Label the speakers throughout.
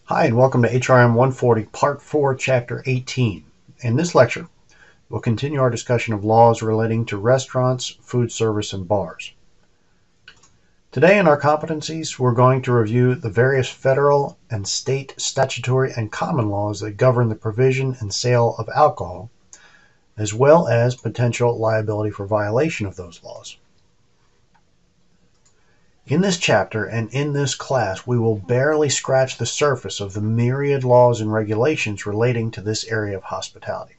Speaker 1: Hi, and welcome to HRM 140, Part 4, Chapter 18. In this lecture, we'll continue our discussion of laws relating to restaurants, food service, and bars. Today in our competencies, we're going to review the various federal and state statutory and common laws that govern the provision and sale of alcohol, as well as potential liability for violation of those laws. In this chapter and in this class, we will barely scratch the surface of the myriad laws and regulations relating to this area of hospitality.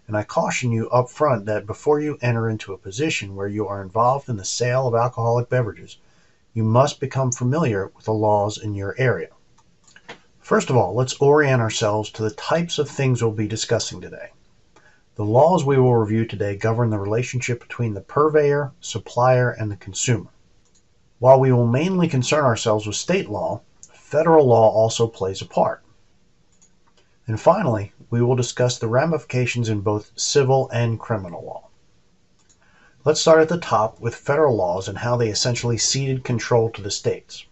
Speaker 1: And I caution you up front that before you enter into a position where you are involved in the sale of alcoholic beverages, you must become familiar with the laws in your area. First of all, let's orient ourselves to the types of things we'll be discussing today. The laws we will review today govern the relationship between the purveyor, supplier, and the consumer. While we will mainly concern ourselves with state law, federal law also plays a part. And finally, we will discuss the ramifications in both civil and criminal law. Let's start at the top with federal laws and how they essentially ceded control to the states.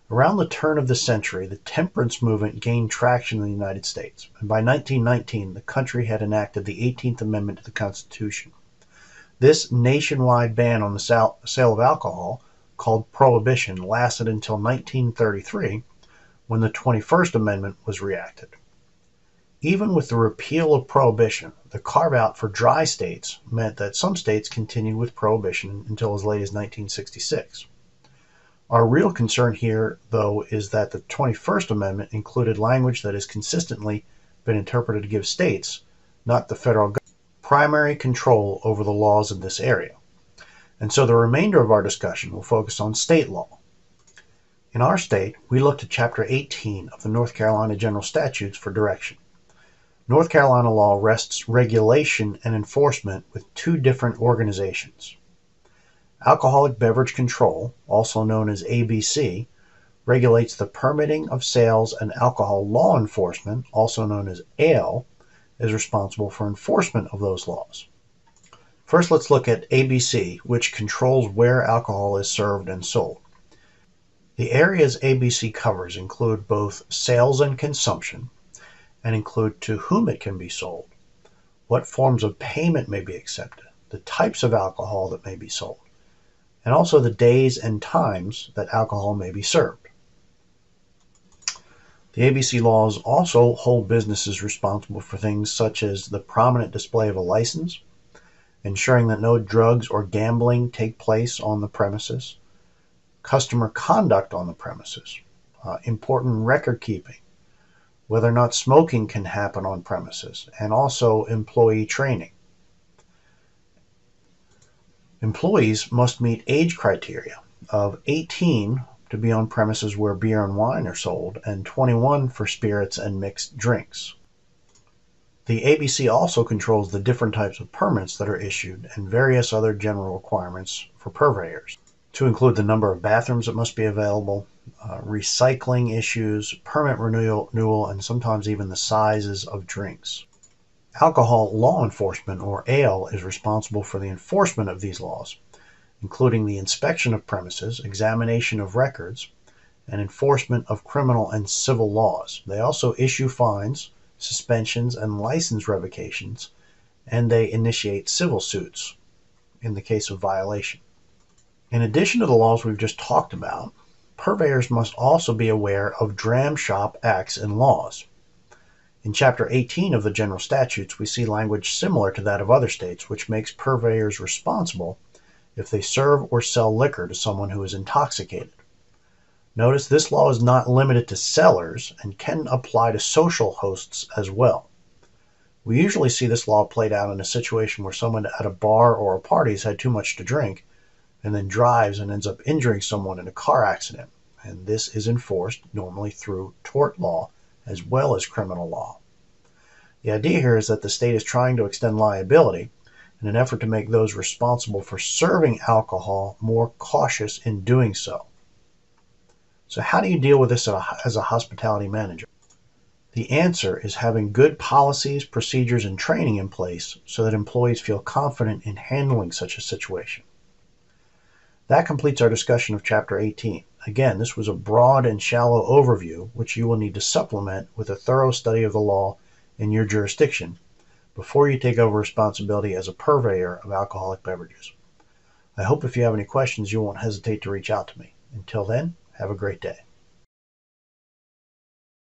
Speaker 1: Around the turn of the century, the temperance movement gained traction in the United States, and by 1919, the country had enacted the 18th Amendment to the Constitution. This nationwide ban on the sale of alcohol, called Prohibition, lasted until 1933, when the 21st Amendment was reenacted. Even with the repeal of Prohibition, the carve-out for dry states meant that some states continued with Prohibition until as late as 1966. Our real concern here, though, is that the 21st Amendment included language that has consistently been interpreted to give states, not the federal government, primary control over the laws in this area. And so the remainder of our discussion will focus on state law. In our state, we looked at Chapter 18 of the North Carolina General Statutes for direction. North Carolina law rests regulation and enforcement with two different organizations. Alcoholic Beverage Control, also known as ABC, regulates the permitting of sales, and Alcohol Law Enforcement, also known as ALE, is responsible for enforcement of those laws. First, let's look at ABC, which controls where alcohol is served and sold. The areas ABC covers include both sales and consumption, and include to whom it can be sold, what forms of payment may be accepted, the types of alcohol that may be sold, and also the days and times that alcohol may be served. The ABC laws also hold businesses responsible for things such as the prominent display of a license, ensuring that no drugs or gambling take place on the premises, customer conduct on the premises, important record keeping, whether or not smoking can happen on premises, and also employee training. Employees must meet age criteria of 18 to be on premises where beer and wine are sold, and 21 for spirits and mixed drinks. The ABC also controls the different types of permits that are issued and various other general requirements for purveyors, to include the number of bathrooms that must be available, recycling issues, permit renewal, and sometimes even the sizes of drinks. Alcohol Law Enforcement, or ALE, is responsible for the enforcement of these laws, including the inspection of premises, examination of records, and enforcement of criminal and civil laws. They also issue fines, suspensions, and license revocations, and they initiate civil suits in the case of violation. In addition to the laws we've just talked about, purveyors must also be aware of dram shop acts and laws. In Chapter 18 of the General Statutes, we see language similar to that of other states, which makes purveyors responsible if they serve or sell liquor to someone who is intoxicated. Notice this law is not limited to sellers and can apply to social hosts as well. We usually see this law played out in a situation where someone at a bar or a party has had too much to drink and then drives and ends up injuring someone in a car accident, and this is enforced normally through tort law as well as criminal law. The idea here is that the state is trying to extend liability in an effort to make those responsible for serving alcohol more cautious in doing so. So how do you deal with this as a hospitality manager? The answer is having good policies, procedures, and training in place so that employees feel confident in handling such a situation. That completes our discussion of Chapter 18. Again, this was a broad and shallow overview, which you will need to supplement with a thorough study of the law in your jurisdiction before you take over responsibility as a purveyor of alcoholic beverages. I hope if you have any questions, you won't hesitate to reach out to me. Until then, have a great day.